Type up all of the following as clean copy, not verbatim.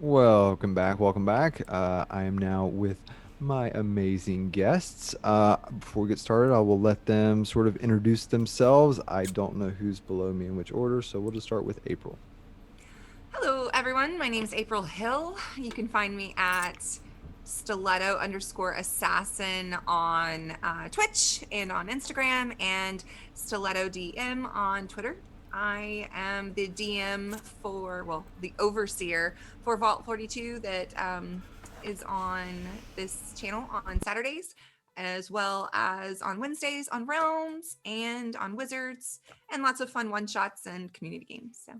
Welcome back. Welcome back. I am now with my amazing guests. Before we get started, I will let them sort of introduce themselves. I don't know who's below me in which order, so we'll just start with April. Hello, everyone. My name is April Hill. You can find me at stiletto_assassin on Twitch and on Instagram, and stiletto DM on Twitter. I am the DM the overseer for Vault 42 that is on this channel on Saturdays, as well as on Wednesdays on Realms and on Wizards, and lots of fun one shots and community games. So.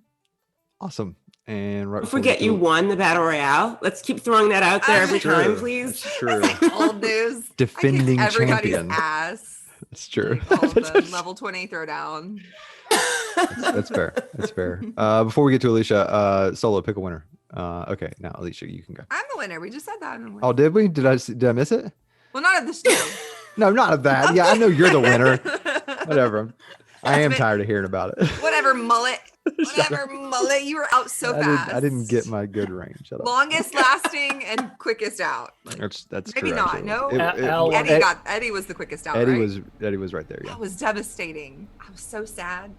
Awesome. And right Don't before we forget get you to won the battle royale. Let's keep throwing that out there every time, please. That's true. Old news. Defending I kicked everybody's champion. ass. That's true. Like all of them. Level 20 throwdown. That's fair. That's fair. Before we get to Alicia, solo pick a winner. Okay, now Alicia, you can go. I'm the winner. We just said that. Oh, did we? Did I miss it? Well, not of the show. No, not of that. Yeah, I know you're the winner. Whatever. I am tired of hearing about it. Whatever, mullet. Whatever, mullet. You were out so fast. I didn't get my good range. Shut up. Longest lasting and quickest out. Like, That's maybe true, not. actually. No. Eddie was the quickest out. Eddie right? was right there. Yeah. That was devastating. I was so sad.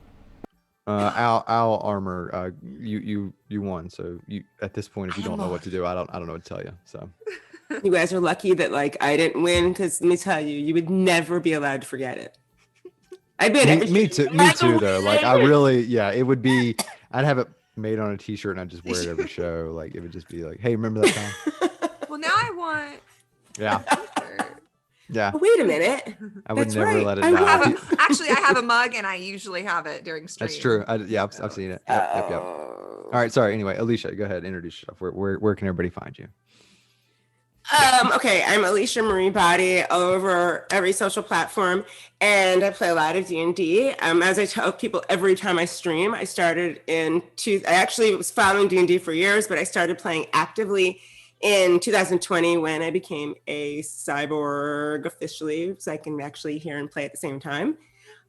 Al Armor, you won. So you at this point, if you don't know what to do, I don't know what to tell you. So You guys are lucky that I didn't win, because let me tell you, you would never be allowed to forget it. I've been me too though. Like I really, yeah, it would be. I'd have it made on a T-shirt and I'd just wear it every show. Like it would just be like, hey, remember that time? Well, now I want. Yeah. Yeah. Wait a minute. I would That's never right. let it I die. Actually, I have a mug and I usually have it during stream. That's true. I've seen it. Yep. All right. Sorry. Anyway, Alicia, go ahead. Introduce yourself. Where can everybody find you? Okay, I'm Alicia Marie Body all over every social platform, and I play a lot of D&D. As I tell people every time I stream, I actually was following D&D for years, but I started playing actively in 2020 when I became a cyborg officially, so I can actually hear and play at the same time.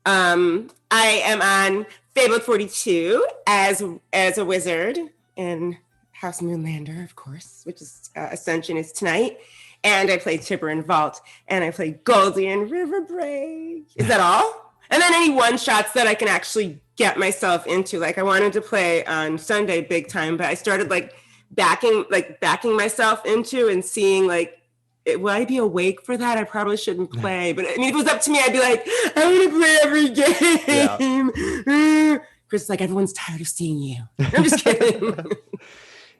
I am on Fabled 42 as a wizard in House Moonlander, of course, which is Ascension is tonight. And I play Tipper in Vault, and I play Goldie in Riverbreak. Is that all? And then any one-shots that I can actually get myself into. Like I wanted to play on Sunday big time, but I started backing myself into and seeing will I be awake for that? I probably shouldn't play. But I mean, if it was up to me, I'd be like, I want to play every game. Yeah. Chris is like, everyone's tired of seeing you. I'm just kidding.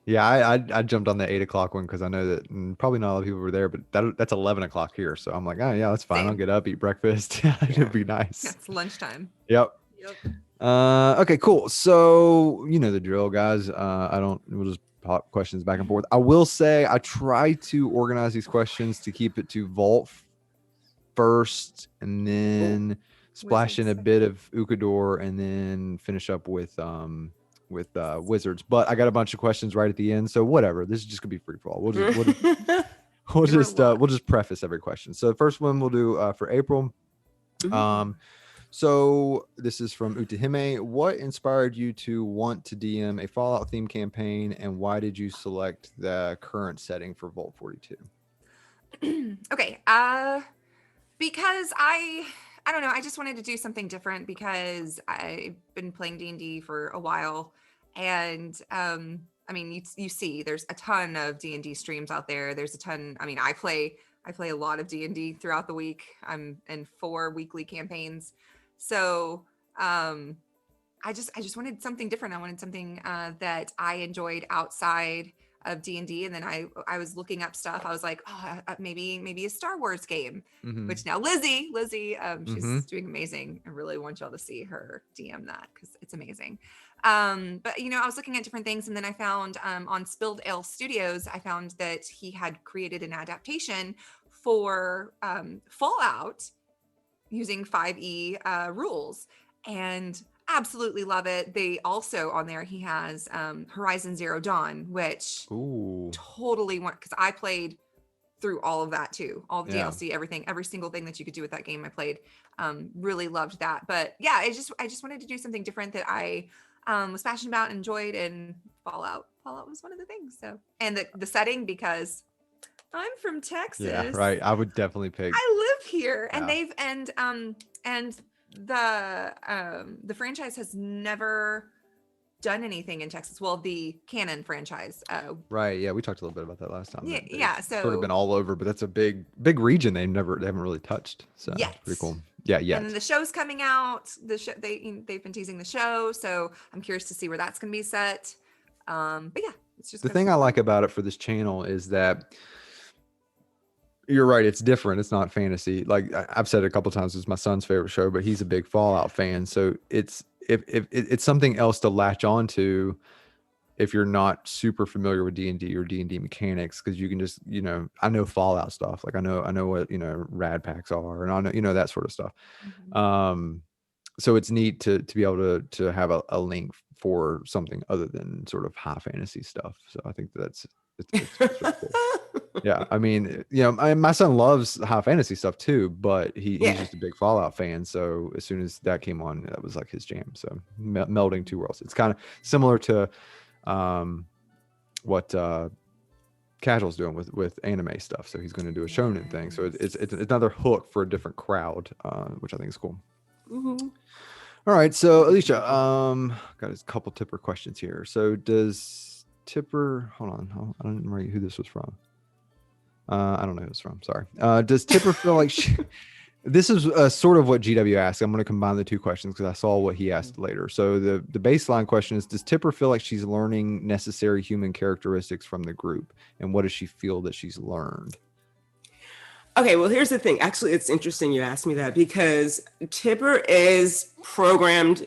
Yeah, I jumped on the 8:00 one because I know that probably not a lot of people were there, but that's 11:00 here. So I'm like, oh yeah, that's fine. Same. I'll get up, eat breakfast. It'd be nice. It's lunchtime. Yep. Okay, cool. So you know the drill, guys. We'll just pop questions back and forth. I will say I try to organize these questions to keep it to Vault first, and then splash in a bit of Ukador, and then finish up with Wizards. But I got a bunch of questions right at the end, so whatever. This is just gonna be free for all. We'll just preface every question. So the first one we'll do for April. Mm-hmm. So this is from Utahime. What inspired you to want to DM a Fallout themed campaign, and why did you select the current setting for Vault 42? Okay. Because I don't know. I just wanted to do something different because I've been playing D&D for a while, and I mean, you see, there's a ton of D&D streams out there. There's a ton. I mean, I play a lot of D&D throughout the week. I'm in 4 weekly campaigns, so I just wanted something different. I wanted something that I enjoyed outside of D&D, and then I was looking up stuff. I was like, maybe a Star Wars game, which now Lizzie, she's doing amazing. I really want y'all to see her DM that because it's amazing. But I was looking at different things, and then I found on Spilled Ale Studios, I found that he had created an adaptation for Fallout using 5e rules, and absolutely love it. They also on there, he has Horizon Zero Dawn, which totally want, because I played through all of that too, all the DLC, everything, every single thing that you could do with that game I played. Really loved that. But yeah, I just wanted to do something different that I was passionate about and enjoyed, and Fallout was one of the things. So, and the setting, because I'm from Texas. Yeah, right. I would definitely pick. I live here, and Yeah. they've and the franchise has never done anything in Texas. Well, the canon franchise. Right. Yeah, we talked a little bit about that last time. Yeah, They've yeah. sort of So been all over, but that's a big region they haven't really touched. So Yet. it's pretty cool. Yeah, yeah. and then the show's coming out. The show they've been teasing the show, so I'm curious to see where that's gonna be set. But yeah, it's just The gonna thing be I fun. like about it for this channel is that you're right. It's different. It's not fantasy. Like I've said it a couple times, it's my son's favorite show, but he's a big Fallout fan. So it's it's something else to latch on to if you're not super familiar with D&D or D&D mechanics, because you can just, I know Fallout stuff. Like I know what, rad packs are, and I know, that sort of stuff. Mhm. So it's neat to be able to have a link for something other than sort of high fantasy stuff. So I think it's really cool. Yeah, I mean, my son loves high fantasy stuff too, but he's just a big Fallout fan. So as soon as that came on, that was like his jam. So melding two worlds. It's kind of similar to what Casual's doing with anime stuff. So he's going to do a shonen thing. So it's another hook for a different crowd, which I think is cool. Mm-hmm. All right, so Alicia, got a couple Tipper questions here. So does Tipper, hold on, I don't remember who this was from. I don't know who it's from. Sorry. Does Tipper feel like this is sort of what GW asked. I'm going to combine the two questions because I saw what he asked later. So the baseline question is, does Tipper feel like she's learning necessary human characteristics from the group? And what does she feel that she's learned? Okay, well, here's the thing. Actually, it's interesting you asked me that, because Tipper is programmed,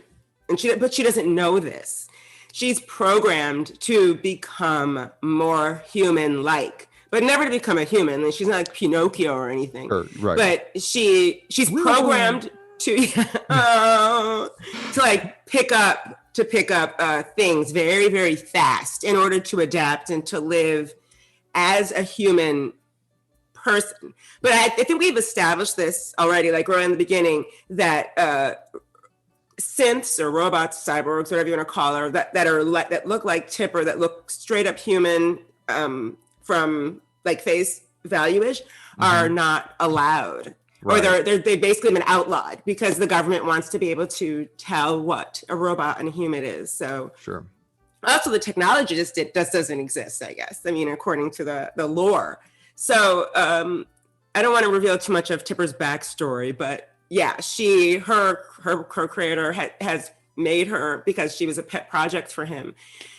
but she doesn't know this. She's programmed to become more human-like, but never to become a human. And she's not like Pinocchio or anything. Right. But she's programmed to like pick up things very, very fast in order to adapt and to live as a human person. But I think we've established this already, like right in the beginning, that synths or robots, cyborgs, whatever you want to call her, that look like Tipper, that look straight up human from like face value-ish, are not allowed. Right. Or they've basically been outlawed because the government wants to be able to tell what a robot and a human is. So sure. Also, the technology just doesn't exist, I guess. I mean, according to the lore. So I don't want to reveal too much of Tipper's backstory, but yeah, her creator has made her because she was a pet project for him.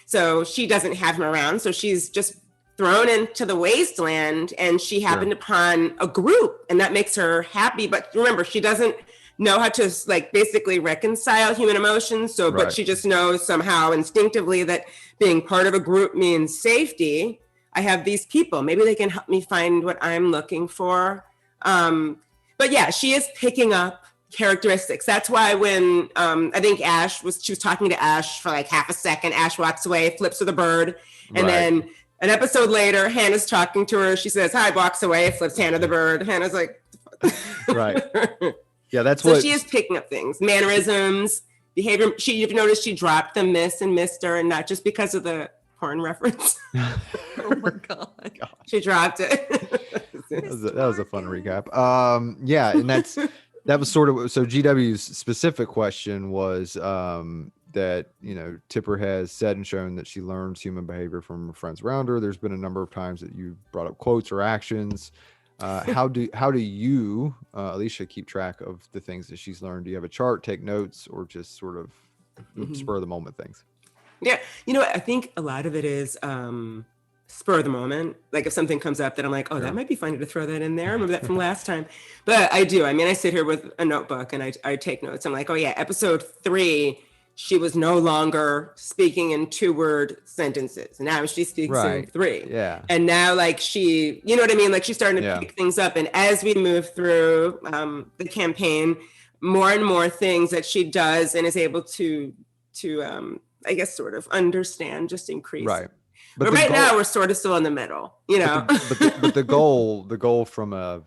So she doesn't have him around. So she's just thrown into the wasteland, and she happened upon a group, and that makes her happy. But remember, she doesn't know how to like basically reconcile human emotions. So, but she just knows somehow instinctively that being part of a group means safety. I have these people, maybe they can help me find what I'm looking for. But yeah, she is picking up characteristics. That's why when I think she was talking to Ash for like half a second, Ash walks away, flips with a bird. And then an episode later, Hannah's talking to her. She says, hi, walks away, flips Hannah the bird. Hannah's like, right. Yeah, that's so she is picking up things, mannerisms, behavior. You've noticed she dropped the Miss and Mr. and not just because of the porn reference. Oh my God. She dropped it. that was a fun recap. Yeah, and that was sort of, so GW's specific question was that, Tipper has said and shown that she learns human behavior from her friends around her. There's been a number of times that you brought up quotes or actions. How do you, Alicia, keep track of the things that she's learned? Do you have a chart, take notes, or just sort of spur of the moment things? Yeah, I think a lot of it is spur of the moment. Like if something comes up that I'm like, that might be funny to throw that in there. I remember that from last time. But I do. I mean, I sit here with a notebook and I take notes. I'm like, episode 3, she was no longer speaking in 2-word sentences. Now she speaks in 3. Yeah. And now like she, you know what I mean? Like she's starting to pick things up. And as we move through the campaign, more and more things that she does and is able to I guess sort of understand just increase. Right. But now we're sort of still in the middle, But the goal from a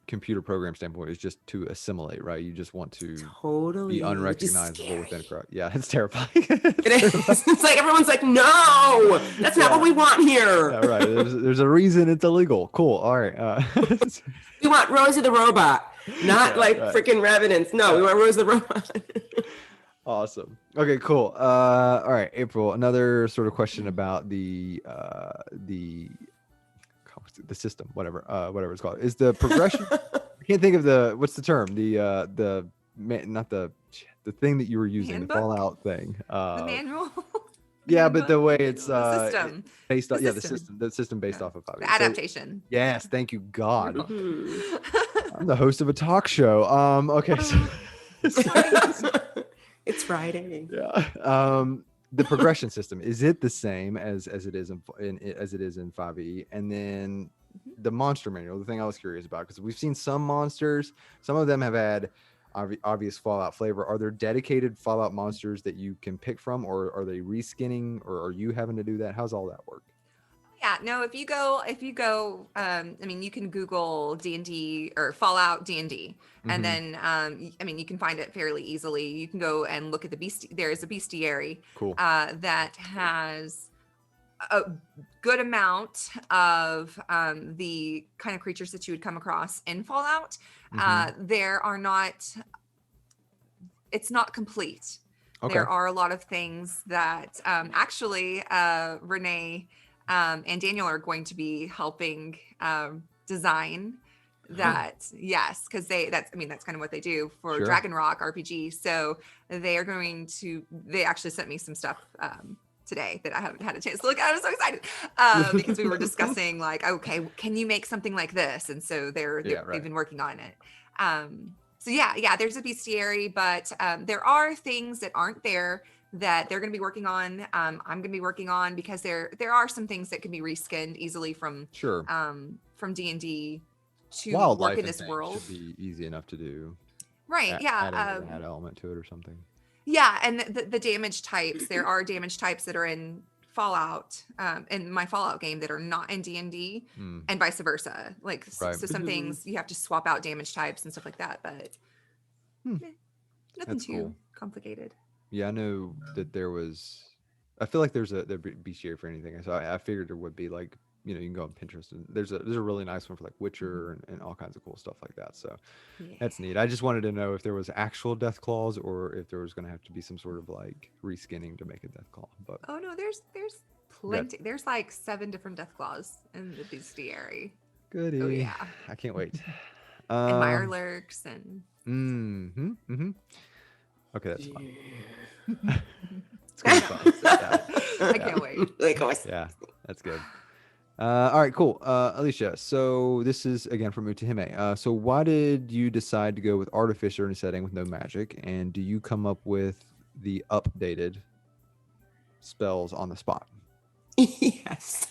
computer program standpoint is just to assimilate, right? You just want to Totally. be Which is unrecognizable within a scary. crowd. Yeah, it's terrifying. It is. It's like everyone's like, no, that's not what we want here. Yeah, right. There's a reason it's illegal. Cool. All right. We want Rosie the robot, not Yeah, like right. freaking Revenants. No, we want Rosie the robot. Awesome. Okay, cool. All right, April, another sort of question about the system, whatever it's called. Is the progression I can't think of what's the term? Not the thing that you were using, Handbook? the Fallout thing. The manual. Yeah, but the way it's The system. based on system. the system based Yeah. off of 5e. The adaptation. Yes, thank you, God. Mhm. I'm the host of a talk show. Okay, so It's Friday. yeah. The progression system, is it the same as it is in 5e? And then the monster manual, the thing I was curious about, because we've seen some monsters, some of them have had obvious Fallout flavor. Are there dedicated Fallout monsters that you can pick from, or are they reskinning, or are you having to do that? How's all that work? Yeah, no, if you go, I mean, you can Google D&D or Fallout D&D, and then, I mean, you can find it fairly easily. You can go and look at there's a bestiary Cool. that has a good amount of the kind of creatures that you would come across in Fallout. It's not complete. Okay. There are a lot of things that actually Renee and Daniel are going to be helping design that. Yes, because that's kind of what they do for Sure. Dragon Rock RPG. So they actually sent me some stuff today that I haven't had a chance to look at. I was so excited because we were discussing like, okay, can you make something like this? And so they've been working on it. So yeah, there's a bestiary, but there are things that aren't there that they're going to be working on. I'm going to be working on, because there are some things that can be reskinned easily from D&D to Wildlife work in and this things world. should be easy enough to do. Right. Yeah. Add element to it or something. Yeah, and the damage types. There are damage types that are in Fallout, in my Fallout game, that are not in D&D, and vice versa. Like, Right. so some things you have to swap out damage types and stuff like that, but nothing That's too cool. complicated. Yeah, I know that there was. I feel like there'd be bestiary for anything. So I figured there would be, like, you can go on Pinterest and there's a really nice one for like Witcher and all kinds of cool stuff like that. So that's neat. I just wanted to know if there was actual death claws or if there was going to have to be some sort of like reskinning to make a death claw. But oh no, there's plenty. There's like 7 different death claws in the bestiary. Goody. Oh yeah. I can't wait. And Mirelurks and. Okay, that's fine. It's gonna be fun. Yeah. I can't wait. Yeah, that's good. All right, cool. Alicia, so this is again from Utahime. So why did you decide to go with Artificer in a setting with no magic? And do you come up with the updated spells on the spot? Yes.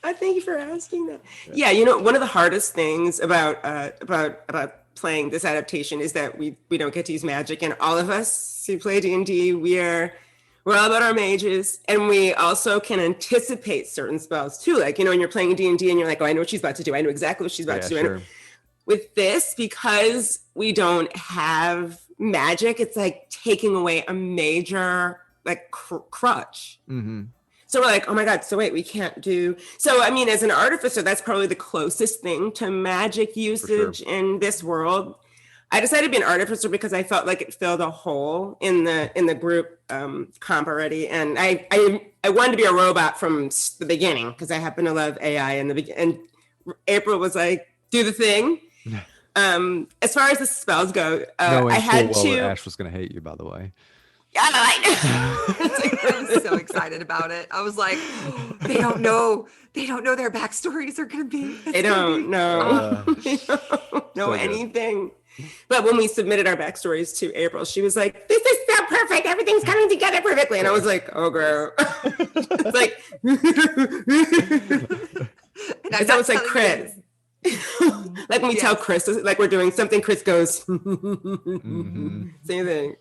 Thank you for asking that. Yeah, one of the hardest things about playing this adaptation is that we don't get to use magic, and all of us who play D&D, we're all about our mages, and we also can anticipate certain spells too. Like, when you're playing D&D and you're like, oh, I know what she's about to do. I know exactly what she's about to do. Sure. With this, because we don't have magic, it's like taking away a major like crutch. Mm-hmm. So we're like, oh my God, so wait, we can't do. So, I mean, as an artificer, that's probably the closest thing to magic usage in this world. I decided to be an artificer because I felt like it filled a hole in the group comp already. And I wanted to be a robot from the beginning because I happen to love AI in the beginning. And April was like, do the thing. As far as the spells go, I had to. Ash was going to hate you, by the way. Yeah, I was so excited about it. I was like, they don't know their backstories are going to be. They don't know. They don't know anything. But when we submitted our backstories to April, she was like, this is so perfect. Everything's coming together perfectly. And I was like, oh, girl. It's like, it's almost like Chris. Like when we tell Chris, like we're doing something, Chris goes, same thing.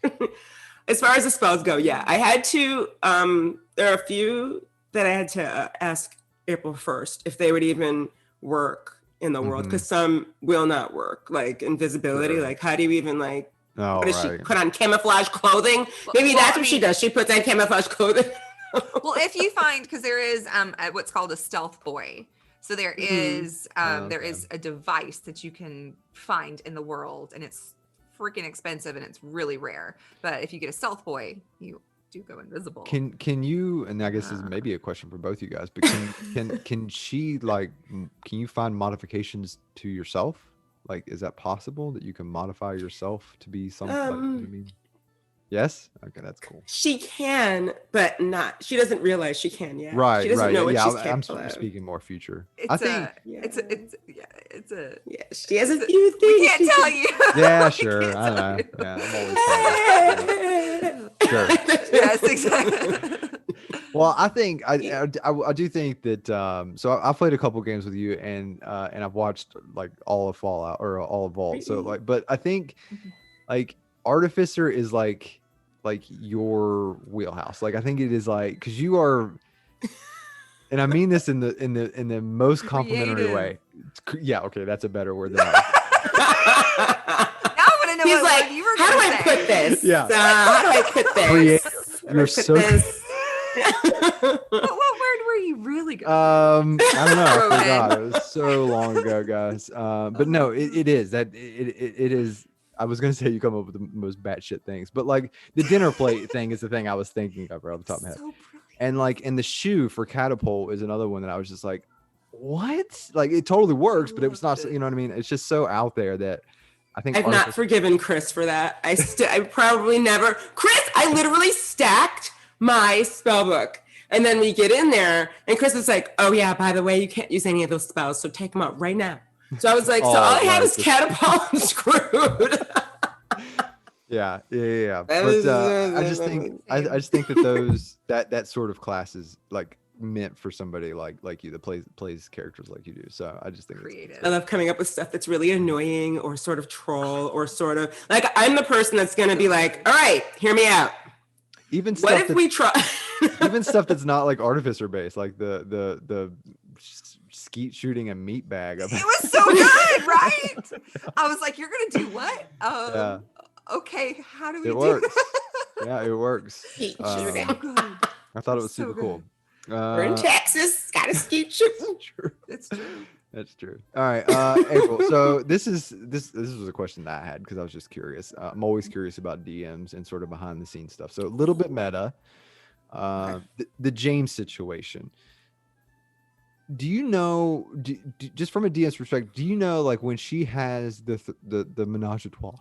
As far as the spells go, yeah, I had to, there are a few that I had to ask April first if they would even work in the world, because some will not work, like invisibility. Sure. Like, how do you even like? Oh, What does right. she put on camouflage clothing? Maybe Well, that's I what she mean- does. She puts on camouflage clothing. Well, if you find, because there is what's called a stealth boy. So there is there Okay. is a device that you can find in the world, and it's freaking expensive and it's really rare. But if you get a stealth boy, you do go invisible. Can you, and I guess this is maybe a question for both you guys, but can she like can you find modifications to yourself? Like, is that possible that you can modify yourself to be something? Like, you know what I mean? Yes. Okay, that's cool. She can, but not. She doesn't realize she can yet. Right. She doesn't right. know what yeah, she's I'm capable of. speaking more future. It's I think. it's a Yeah, she has a few things. we can't she tell can- you. Yeah, We sure. can't I tell know. you. Yeah, I'm always Sure. Yes, exactly. Well, I think I do think that so I've played a couple games with you and I've watched like all of Fallout or all of Vault. So like, but I think like Artificer is like your wheelhouse. Like I think it is like because you are, and I mean this in the most complimentary way. Yeah, okay, that's a better word than I. Now I want to know He's what like, you were how do gonna I say. put this? Yeah. How do I put this? Create- How do I You're put so. this? What word were you really going? I don't know. I Throw it in. forgot. It was so long ago, guys. But no, it is that it is. I was gonna say you come up with the most batshit things, but like the dinner plate thing is the thing I was thinking of right off the top of my head. So brilliant. And like, and the shoe for catapult is another one that I was just like, what? Like it totally works, but it was not. Loved it. You know what I mean? It's just so out there that I think I've not forgiven Chris for that. I probably never. Chris, I literally stacked my spell book. And then we get in there, and Chris is like, "Oh yeah, by the way, you can't use any of those spells, so take them out right now." So I was like, "So all I have is catapult and screwed." Yeah. That But was- I just think I just think that those that sort of class is like meant for somebody like you that plays characters like you do. So I just think it's, Creative. I love coming up with stuff that's really annoying or sort of troll or sort of like I'm the person that's gonna be like, "All right, hear me out. even What stuff if that's, we try?" even stuff that's not like artificer based, like the skeet shooting a meat bag. It was so good, right? I was like, "You're gonna do what?" Yeah. Okay, how do we It do works. that? Yeah, it works. Skeet Um, shooting. So good. I thought it was So super good. cool. We're in Texas. Got a skeet shooting. True. It's true. That's true. All right, April. So this was a question that I had because I was just curious. I'm always curious about DMs and sort of behind the scenes stuff. So a little bit meta. The James situation. Do you know? Just from a DM's perspective, do you know like when she has the menage a trois?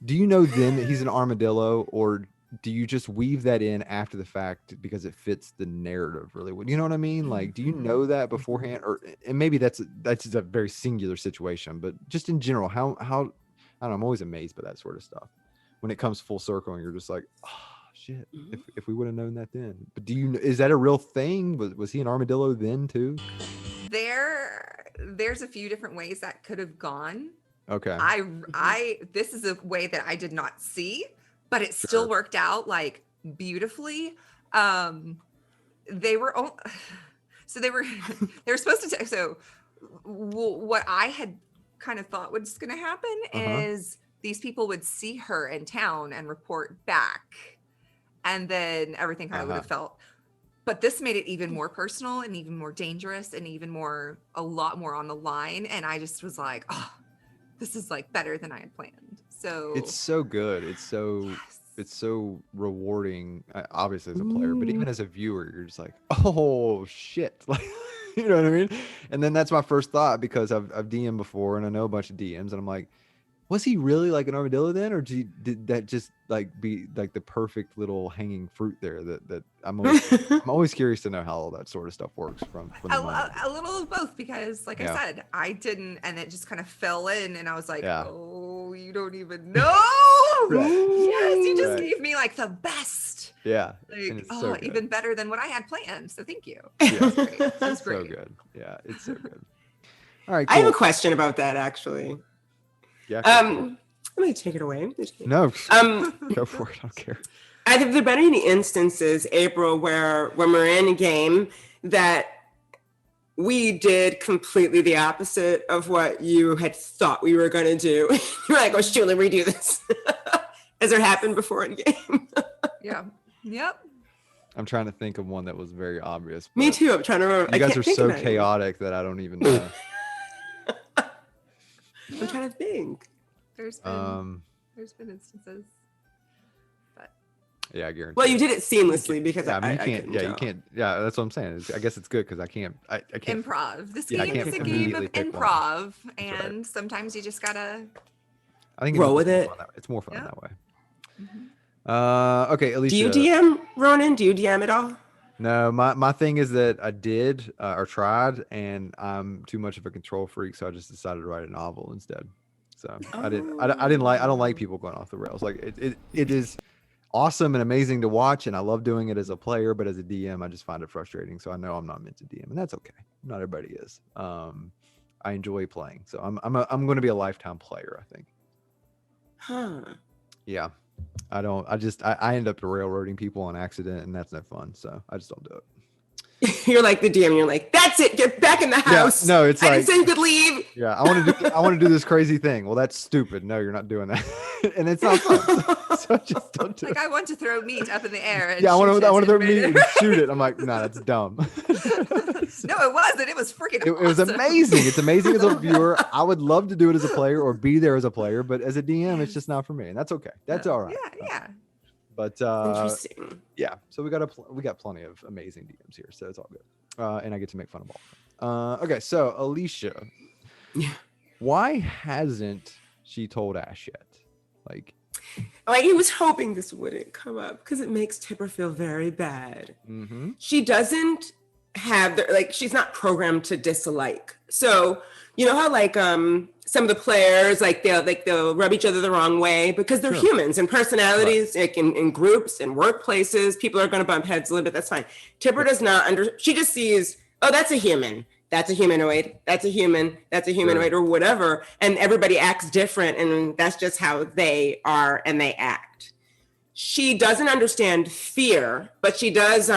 Do you know then that he's an armadillo, or do you just weave that in after the fact because it fits the narrative really well? You know what I mean? Like, do you know that beforehand, or and maybe that's just a very singular situation, but just in general, how I don't know, I'm always amazed by that sort of stuff when it comes full circle, and you're just like, oh shit, if we would have known that then. But is that a real thing? Was he an armadillo then too? There's a few different ways that could have gone. Okay. This is a way that I did not see, but it still Sure. worked out like beautifully. They were they were supposed to so what I had kind of thought was going to happen is these people would see her in town and report back, and then everything kind of would have felt. But this made it even more personal and even more dangerous and even more, a lot more on the line. And I just was like, oh, this is like better than I had planned. So It's so good. It's so rewarding, obviously as a player, but even as a viewer, you're just like, oh shit, like, you know what I mean? And then that's my first thought because I've DM'd before and I know a bunch of DMs, and I'm like, was he really like an armadillo then, or did that just like be like the perfect little hanging fruit there? That I'm always curious to know how all that sort of stuff works from the moment. a little of both, because like I said, I didn't, and it just kind of fell in, and I was like, oh, you don't even know. Yes, you just gave me like the best. Yeah. Like, so even better than what I had planned. So thank you. Yeah. It was great. It was So great. good. Yeah, it's so good. All right, cool. I have a question about that actually. Yeah. Let me take it away. No. Go for it. I don't care. Have there been any instances, April, where when we're in a game that we did completely the opposite of what you had thought we were going to do. You're like, oh, shoot, let me redo this. Has there happened before in game? Yeah. Yep. I'm trying to think of one that was very obvious. Me but too. I'm trying to remember. You I guys can't are think so of any. chaotic that I don't even know. I'm trying to think. There's been instances. But Yeah, I guarantee. Well, you did it seamlessly because Yeah, I mean, you I can't. couldn't Yeah, you tell. can't. Yeah, that's what I'm saying. I guess it's good because I can't. I can't. improv. This Yeah, I game can't is a game immediately of pick one. improv, That's right. and sometimes you just gotta. I think Roll with more it. fun it's more fun Yeah. that way. Mhm. Okay, Alicia. Do you DM, Ronan? Do you DM at all? No, my thing is that I did or tried, and I'm too much of a control freak, so I just decided to write a novel instead. So I don't like people going off the rails. Like it is awesome and amazing to watch, and I love doing it as a player, but as a DM, I just find it frustrating. So I know I'm not meant to DM, and that's okay. Not everybody is. I enjoy playing, so I'm going to be a lifetime player, I think. Huh. Yeah. I end up railroading people on accident, and that's no fun. So I just don't do it. You're like the DM. You're like, that's it. Get back in the house. No, it's I like, didn't say you could leave. yeah, I want to do this crazy thing. Well, that's stupid. No, you're not doing that. And it's not fun. So I just don't do Like it. I want to throw meat up in the air. And Yeah, I want shoot to it throw and meat murder. and shoot it. I'm like, nah, that's dumb. No, it wasn't. It was freaking It was awesome. amazing. It's amazing as a viewer. I would love to do it as a player or be there as a player, but as a DM, it's just not for me, and that's okay. That's all right. Yeah. But Interesting. yeah, so we got plenty of amazing DMs here, so it's all good. And I get to make fun of all of them. Okay, so Alicia, Yeah. why hasn't she told Ash yet? Like He was hoping this wouldn't come up because it makes Tipper feel very bad. mm-hmm. She doesn't have she's not programmed to dislike. So you know how some of the players they'll rub each other the wrong way because they're Sure. humans and personalities. Like in groups and workplaces, people are going to bump heads a little bit. That's fine. Tipper does not she just sees, oh, that's a human. That's a humanoid. That's a human. That's a humanoid, or whatever. And everybody acts different, and that's just how they are and they act. She doesn't understand fear, but she does.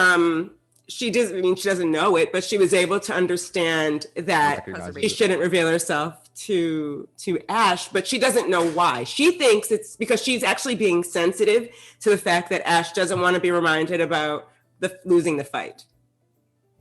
She doesn't know it, but she was able to understand that she shouldn't reveal herself to Ash, but she doesn't know why. She thinks it's because she's actually being sensitive to the fact that Ash doesn't want to be reminded about losing the fight.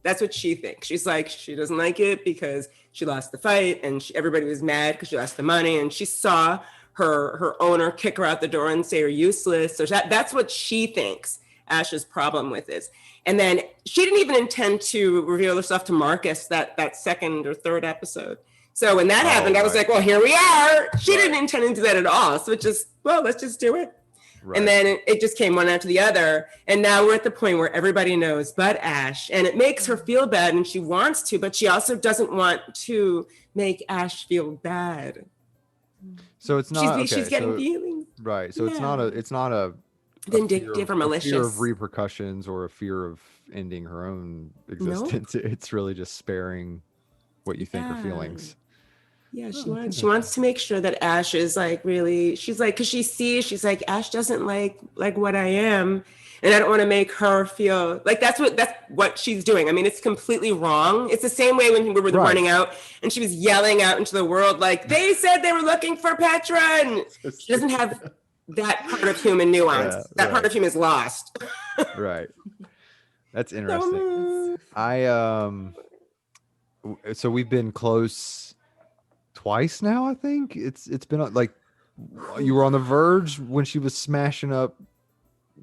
That's what she thinks. She's like, she doesn't like it because she lost the fight, and everybody was mad because she lost the money, and she saw her owner kick her out the door and say you're useless. So that's what she thinks Ash's problem with is. And then she didn't even intend to reveal herself to Marcus that second or third episode. So when that happened, I was like, well, here we are. She didn't intend to do that at all. So it just, well, let's just do it. Right. And then it just came one after the other. And now we're at the point where everybody knows but Ash. And it makes her feel bad, and she wants to, but she also doesn't want to make Ash feel bad. So it's not she's getting feelings. Right. So it's not a vindictive or malicious. A fear of repercussions or a fear of ending her own existence. Nope. It's really just sparing what you think are feelings. Yeah, she wants to make sure that Ash is really, she's like, because she's like, Ash doesn't like what I am, and I don't want to make her feel like that's what she's doing. I mean, it's completely wrong. It's the same way when we were running out and she was yelling out into the world like, they said they were looking for Petra, and she doesn't have that part of human nuance. That part of human is lost. Right. That's interesting. So we've been close twice now. I think it's been like you were on the verge when she was smashing up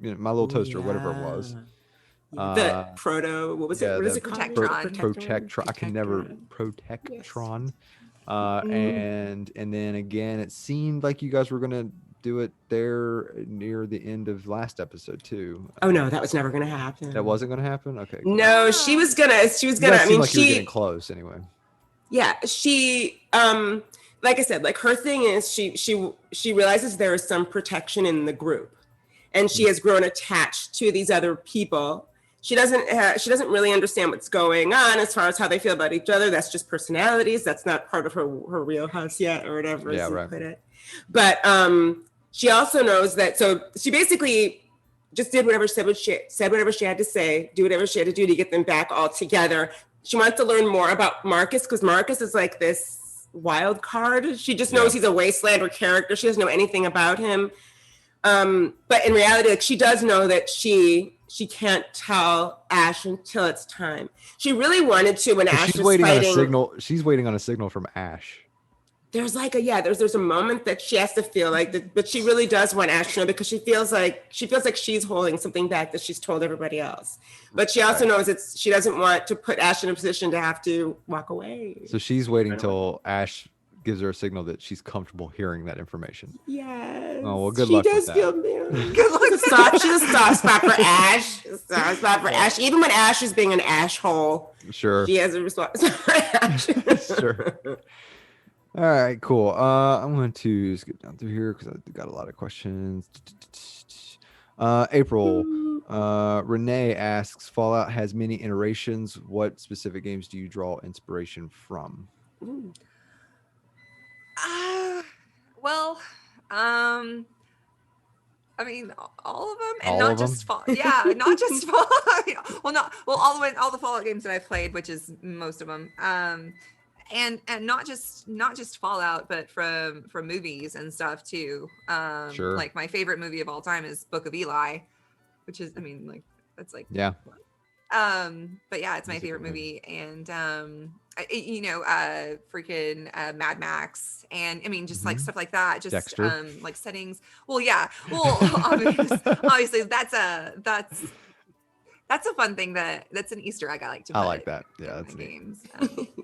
my little toaster, whatever it was. The proto, what was it? What is it called? Protectron. I can never Protectron. Yes. And then again, it seemed like you guys were gonna do it there near the end of last episode too. Oh no, that was never gonna happen. That wasn't gonna happen. Okay. Cool. No, she was gonna. I mean, like you were getting close anyway. Yeah, she like I said, her thing is she realizes there is some protection in the group, and she has grown attached to these other people. She doesn't really understand what's going on as far as how they feel about each other. That's just personalities. That's not part of her wheelhouse yet, or whatever you put it. But she also knows that. So she basically just did whatever she had to say, do whatever she had to do to get them back all together. she wants to learn more about Marcus, because Marcus is like this wild card. She just knows he's a Wastelander character. She doesn't know anything about him. But in reality, like, she does know that she can't tell Ash until it's time. She really wanted to when Ash was fighting. On a signal. She's waiting on a signal from Ash. There's like there's a moment that she has to feel like that, but she really does want Ash to know, because she feels like she's holding something back that she's told everybody else. But she also knows she doesn't want to put Ash in a position to have to walk away. So she's waiting till Ash gives her a signal that she's comfortable hearing that information. Yes. Oh well, good luck with that. Good luck. She's a soft spot for Ash. Soft spot for Ash. Even when Ash is being an ash hole, sure, she has a response for Ash. Sure. All right, cool. I'm going to skip down through here because I've got a lot of questions. April, Renee asks, Fallout has many iterations. What specific games do you draw inspiration from? Well, I mean, all of them, and All not of just them? not just Fallout. All the Fallout games that I've played, which is most of them. And not just Fallout, but from movies and stuff too. Sure. Like my favorite movie of all time is Book of Eli, which is, I mean, like that's like Yeah. But yeah, it's my favorite movie, and freaking Mad Max, and I mean just like stuff like that, just Dexter. like settings. Well, yeah, well, obviously that's a fun thing that's an Easter egg I like to put. I like that. Yeah, in that's my neat. games.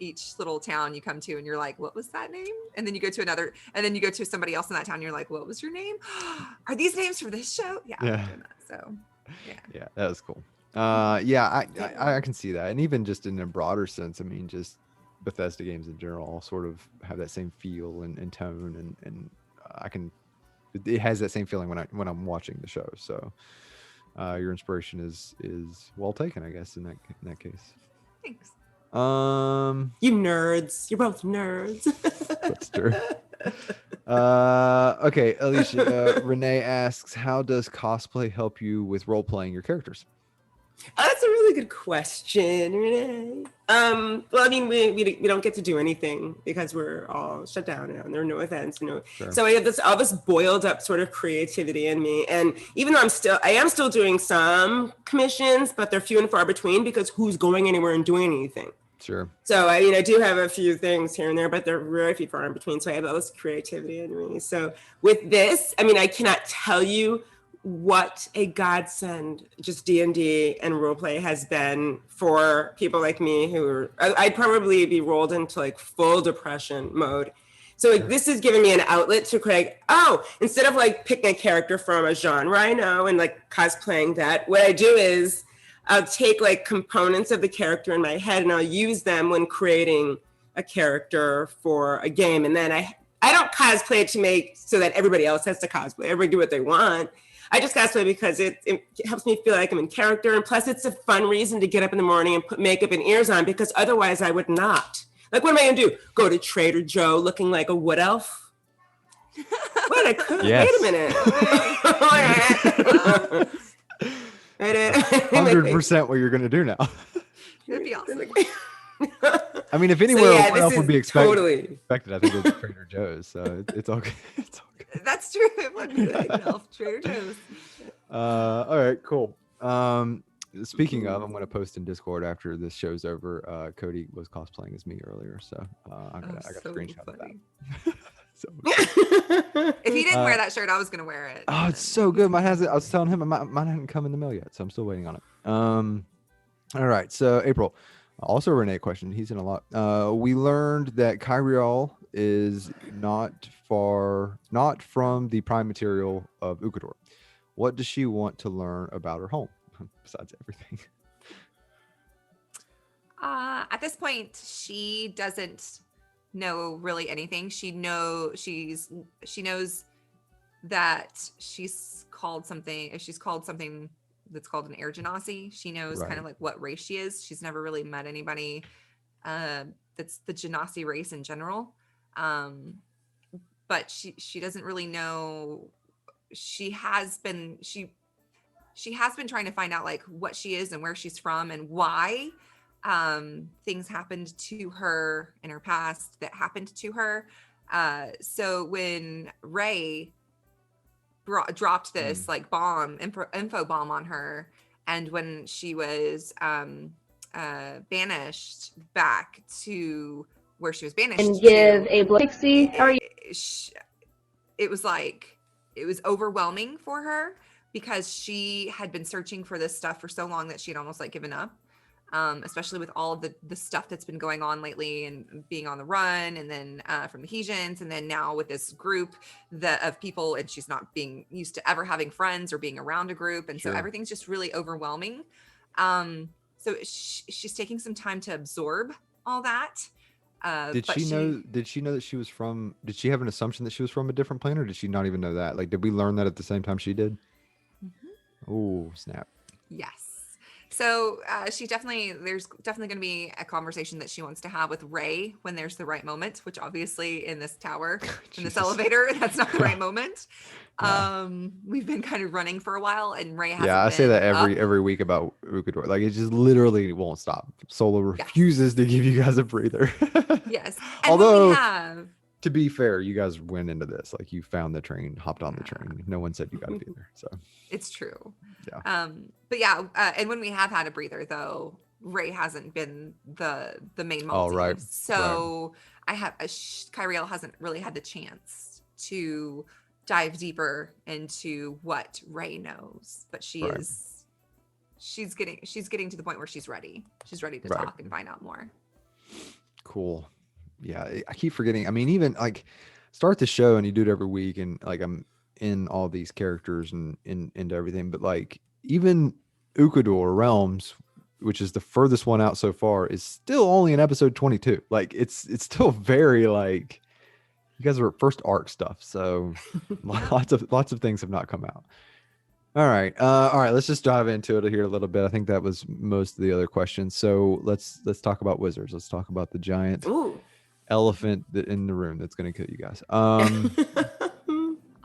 Each little town you come to and you're like, what was that name? And then you go to another, and then you go to somebody else in that town and you're like, what was your name? Are these names for this show? Yeah. Yeah. So Yeah, that was cool. I can see that. And even just in a broader sense, I mean, just Bethesda games in general all sort of have that same feel and tone, and it has that same feeling when I'm watching the show. So your inspiration is well taken, I guess, in that case. Thanks. You nerds. You're both nerds. That's true. Okay, Alicia, Renee asks, how does cosplay help you with role playing your characters? That's a really good question, Renee. Well, I mean, we don't get to do anything because we're all shut down now, and there are no events, Sure. So I have all this boiled up sort of creativity in me, and even though I am still doing some commissions, but they're few and far between because who's going anywhere and doing anything? Sure. So I mean, I do have a few things here and there, but they're very few far in between. So I have all this creativity in me. So with this, I mean, I cannot tell you what a godsend just D&D and roleplay has been for people like me I'd probably be rolled into like full depression mode. So like, this has given me an outlet to create, instead of like picking a character from a genre I know and like cosplaying that, what I do is I'll take like components of the character in my head and I'll use them when creating a character for a game. And then I don't cosplay it to make so that everybody else has to cosplay. Everybody do what they want. I just cosplay because it helps me feel like I'm in character. And plus it's a fun reason to get up in the morning and put makeup and ears on, because otherwise I would not. Like, what am I going to do? Go to Trader Joe looking like a wood elf? Wait a minute. 100% what you're going to do now. It'd be awesome. I mean, if anywhere wood elf would be expected, I think it's Trader Joe's. So it's okay. It's okay. That's true. It would be like Trader Joe's. All right, cool. Speaking of, I'm going to post in Discord after this show's over. Cody was cosplaying as me earlier, so I got a screenshot of that. So, if he didn't wear that shirt, I was going to wear it. Oh, it's so good. Mine has it. I was telling him mine hadn't come in the mail yet, so I'm still waiting on it. All right, so April. Also, a Renee question. He's in a lot. We learned that Kyriel is not from the prime material of Ukador. What does she want to learn about her home, besides everything? At this point, she doesn't know really anything. She knows that she's called something. If she's called something that's called an air genasi, she knows kind of like what race she is. She's never really met anybody that's the genasi race in general, but she doesn't really know. She has been trying to find out like what she is and where she's from and why, things happened to her in her past that happened to her. So when Ray dropped this like info bomb on her, and when she was banished back to where she was banished and give to, a Pixie. How are you? It was like, it was overwhelming for her because she had been searching for this stuff for so long that she had almost like given up. Especially with all of the stuff that's been going on lately and being on the run, and then from the Hesians, and then now with this group of people, and she's not being used to ever having friends or being around a group, and so everything's just really overwhelming. So she's taking some time to absorb all that. Did she know that she was from? Did she have an assumption that she was from a different planet, or did she not even know that? Like, did we learn that at the same time she did? Mm-hmm. Oh, snap! Yes. So there's definitely going to be a conversation that she wants to have with Ray when there's the right moment, which obviously in this tower, in this elevator, that's not the right moment. Yeah. We've been kind of running for a while, and Ray hasn't. Yeah, I say that every week about Ukador. Like, it just literally won't stop. Solo refuses to give you guys a breather. Yes. And although, to be fair, you guys went into this like you found the train, hopped on the train. No one said you got to be there. So it's true. Yeah. But yeah, and when we have had a breather, though, Ray hasn't been the main multi. Oh, right. So I have Kyriel hasn't really had the chance to dive deeper into what Ray knows, but she's getting to the point where she's ready. She's ready to talk and find out more. Cool. Yeah, I keep forgetting. I mean, even like start the show and you do it every week, and like I'm in all these characters and into everything, but like even Ukador Realms, which is the furthest one out so far, is still only in episode 22. Like it's still very like you guys are at first arc stuff, so lots of things have not come out. All right, let's just dive into it here a little bit. I think that was most of the other questions, so let's talk about wizards. Let's talk about the giant elephant in the room that's going to kill you guys.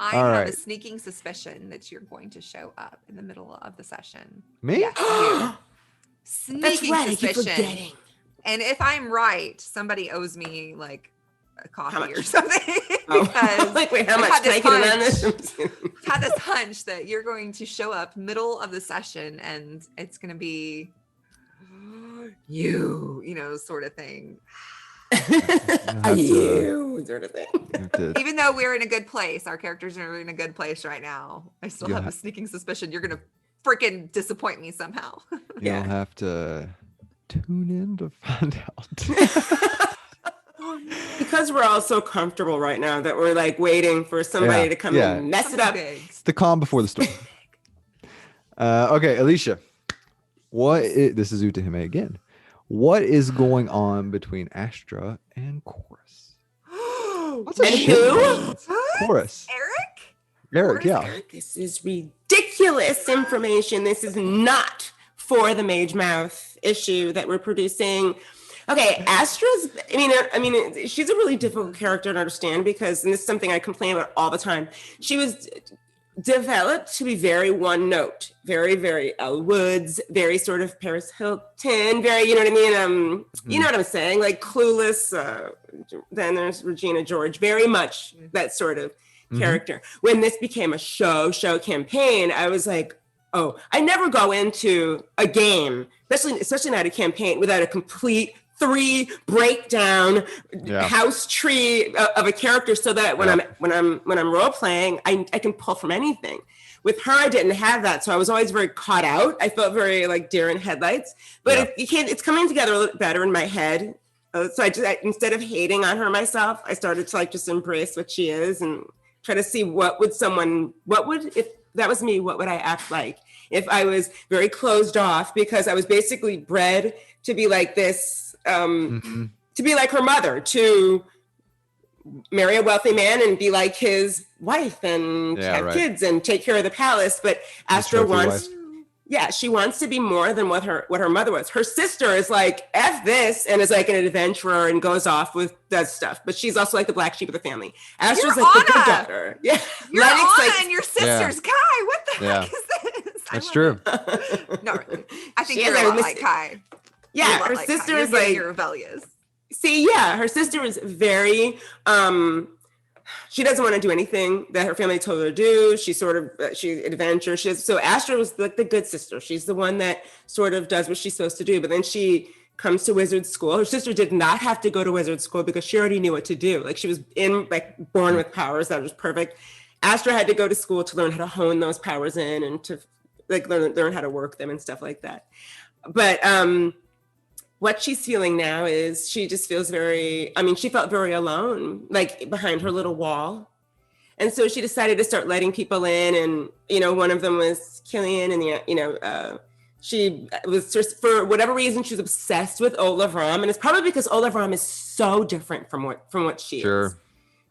I have a sneaking suspicion that you're going to show up in the middle of the session. Me? Yes, you. Sneaking That's right, suspicion. I keep forgetting. And if I'm right, somebody owes me like a coffee or something. Because like, wait, how much can I get on this? I've had this hunch that you're going to show up middle of the session, and it's going to be you know, sort of thing. You sort of thing. Even though we're in a good place, our characters are in a good place right now, I still have a sneaking suspicion you're gonna freaking disappoint me somehow. You'll have to tune in to find out. Because we're all so comfortable right now that we're like waiting for somebody to come and mess it up. It's the calm before the storm. Okay, Alicia, this is Utahime again. What is going on between Astra and Chorus? What's and who? Chorus. Eric, yeah. Eric, this is ridiculous information. This is not for the Mage Mouth issue that we're producing. Okay, Astra's, I mean, she's a really difficult character to understand because, and this is something I complain about all the time, she was developed to be very one note, very, very Elle Woods, very sort of Paris Hilton, very, you know what I mean? You know what I'm saying? Like Clueless, then there's Regina George, very much that sort of character. When this became a show campaign, I was like, oh, I never go into a game, especially not a campaign, without a complete 3 breakdown house tree of a character, so that when I'm role playing, I can pull from anything. With her, I didn't have that, so I was always very caught out. I felt very like deer in headlights. But it's coming together a little bit better in my head. So I instead of hating on her myself, I started to like just embrace what she is and try to see if that was me, what would I act like if I was very closed off, because I was basically bred to be like this. To be like her mother, to marry a wealthy man and be like his wife and have kids and take care of the palace. But Astra wants, she wants to be more than what her mother was. Her sister is like, F this, and is like an adventurer and goes off does stuff. But she's also like the black sheep of the family. Astra's like the good daughter. Yeah. You're Anna and your sister's Kai. What the heck is this? That's true. Not really. I think you're a lot like Kai. Yeah, You're her like, sister you're is getting like, you're rebellious. see, yeah, her sister is very, she doesn't want to do anything that her family told her to do. She sort of, she's adventurous. So Astra was like the good sister. She's the one that sort of does what she's supposed to do. But then she comes to wizard school. Her sister did not have to go to wizard school because she already knew what to do. Like she was born with powers that was perfect. Astra had to go to school to learn how to hone those powers in and to learn how to work them and stuff like that. But what she's feeling now is she just feels she felt very alone, like behind her little wall. And so she decided to start letting people in. And, one of them was Killian. And, she was just, for whatever reason, she was obsessed with Olafram. And it's probably because Olafram is so different from what she is.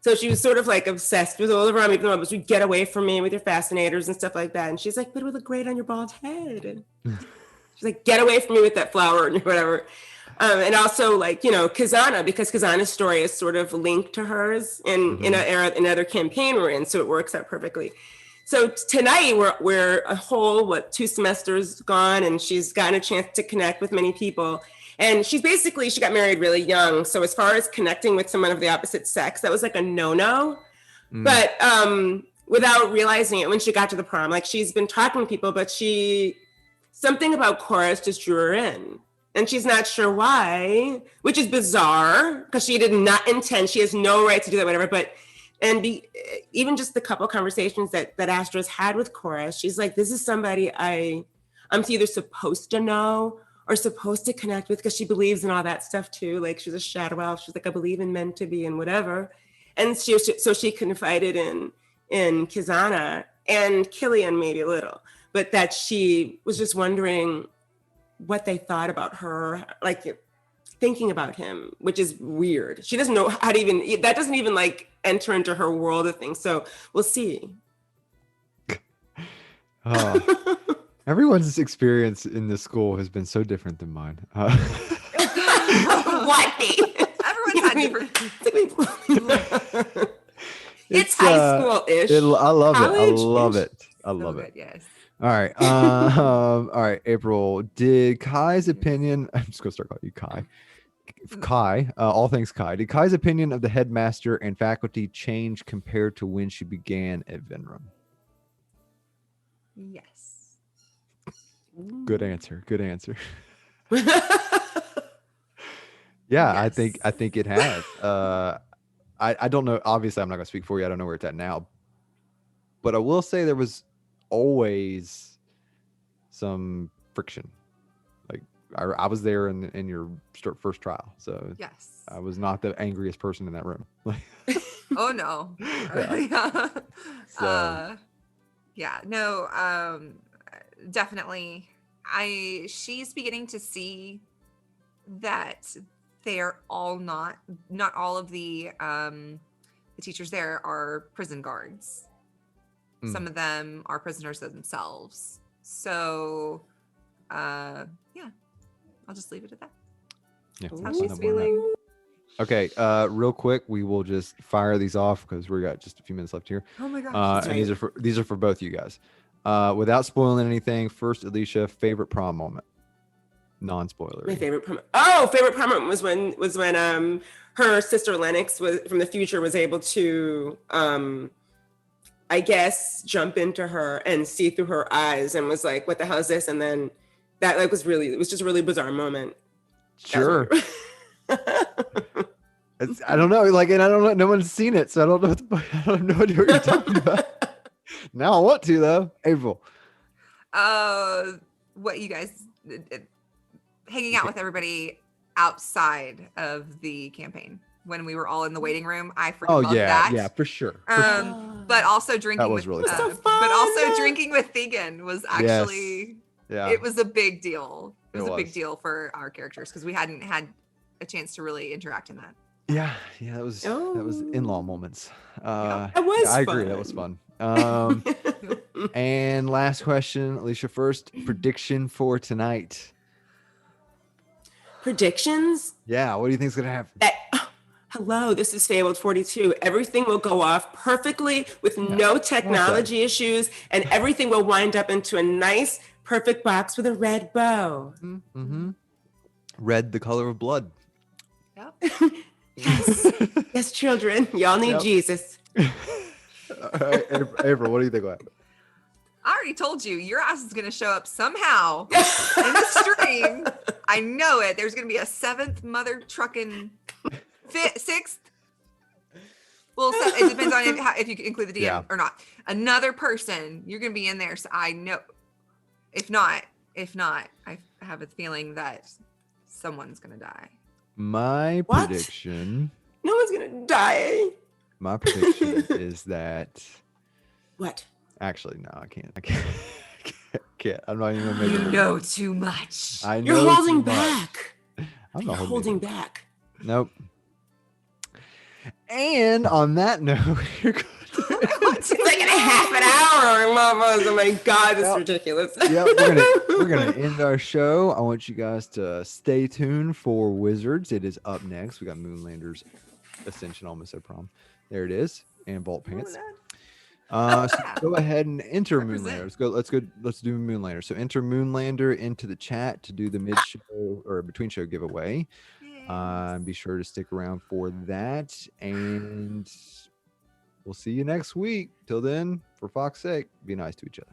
So she was sort of like obsessed with Olafram, even though it was, get away from me with your fascinators and stuff like that. And she's like, but it would look great on your bald head. And she's like, get away from me with that flower and whatever. And also Kazana, because Kazana's story is sort of linked to hers in another campaign we're in. So it works out perfectly. So tonight we're a whole, 2 semesters gone, and she's gotten a chance to connect with many people. And she got married really young. So as far as connecting with someone of the opposite sex, that was like a no-no. But without realizing it, when she got to the prom, like she's been talking to people, but something about chorus just drew her in. And she's not sure why, which is bizarre because she did not intend, she has no right to do that, whatever. But, even just the couple conversations that Astra's had with Chorus, she's like, this is somebody I'm either supposed to know or supposed to connect with, because she believes in all that stuff too. Like she's a shadow elf. She's like, I believe in meant to be and whatever. And so she confided in Kizana and Killian maybe a little, but that she was just wondering what they thought about her, like thinking about him, which is weird. She doesn't know how to that doesn't even like enter into her world of things. So we'll see. Everyone's experience in this school has been so different than mine. What? Everyone's had different. It's high school-ish. I love College-ish. it. I love So it. good, yes. All right. All right, April. Did Kai's opinion? I'm just gonna start calling you Kai. Kai, all things Kai. Did Kai's opinion of the headmaster and faculty change compared to when she began at Venrum? Yes. Good answer. Yes. I think it has. I don't know. Obviously, I'm not gonna speak for you. I don't know where it's at now. But I will say there was always some friction. Like I was there in your first trial, so Yes. I was not the angriest person in that room. Oh no. Yeah. No, definitely. She's beginning to see that they're all not all of the teachers there are prison guards. Some of them are prisoners themselves. So I'll just leave it at that. Yeah. That's how she's feeling. Okay, real quick, we will just fire these off because we got just a few minutes left here. Oh my gosh. And these are for both you guys. Without spoiling anything, first, Alicia, favorite prom moment, non-spoiler. My favorite prom. Favorite prom moment was when her sister Lennox from the future was able to I guess jump into her and see through her eyes and was like, what the hell is this? And then that it was just a really bizarre moment. Sure. I don't know. Like, and I don't know. No one's seen it, so I don't know. I don't know what you're talking about. Now I want to though. April. What you guys hanging out with everybody outside of the campaign when we were all in the waiting room. I freaking loved that. Yeah, for sure. But also drinking That was with really fun. but also drinking with Thegan was actually it was a big deal. It was a big deal for our characters because we hadn't had a chance to really interact in that. Yeah, that was in-law moments. That was I fun. agree, that was fun. And last question, Alicia first, prediction for tonight. Predictions? Yeah, what do you think is gonna happen? Hello, this is Fabled 42. Everything will go off perfectly with no technology issues, and everything will wind up into a nice, perfect box with a red bow. Mm-hmm. Red, the color of blood. Yep. Yes, children, y'all need Yep. Jesus. All right, April, what do you think about it? I already told you, your ass is going to show up somehow in the stream. I know it. There's going to be a 7th mother trucking 6th. Well, it depends on if you can include the DM Yeah. or not. Another person, you're going to be in there. So I know. If not, I have a feeling that someone's going to die. My What? prediction. No one's gonna die. My prediction is that. What? Actually, no, I can't. I can't. I'm not even gonna make You it. know too much. I know. You're holding too much. back. I'm You're not holding back. back. Nope. And on that note, you're going It's like in a half an hour. Oh my God, this is ridiculous. yeah, we're gonna end our show. I want you guys to stay tuned for Wizards. It is up next. We got Moonlander's Ascension. Almost said prom. There it is, and Vault Pants. So go ahead and enter Represent. Moonlander. Let's do Moonlander. So enter Moonlander into the chat to do the mid show or between show giveaway. Be sure to stick around for that, and we'll see you next week. Till then, for Fawks' sake, be nice to each other.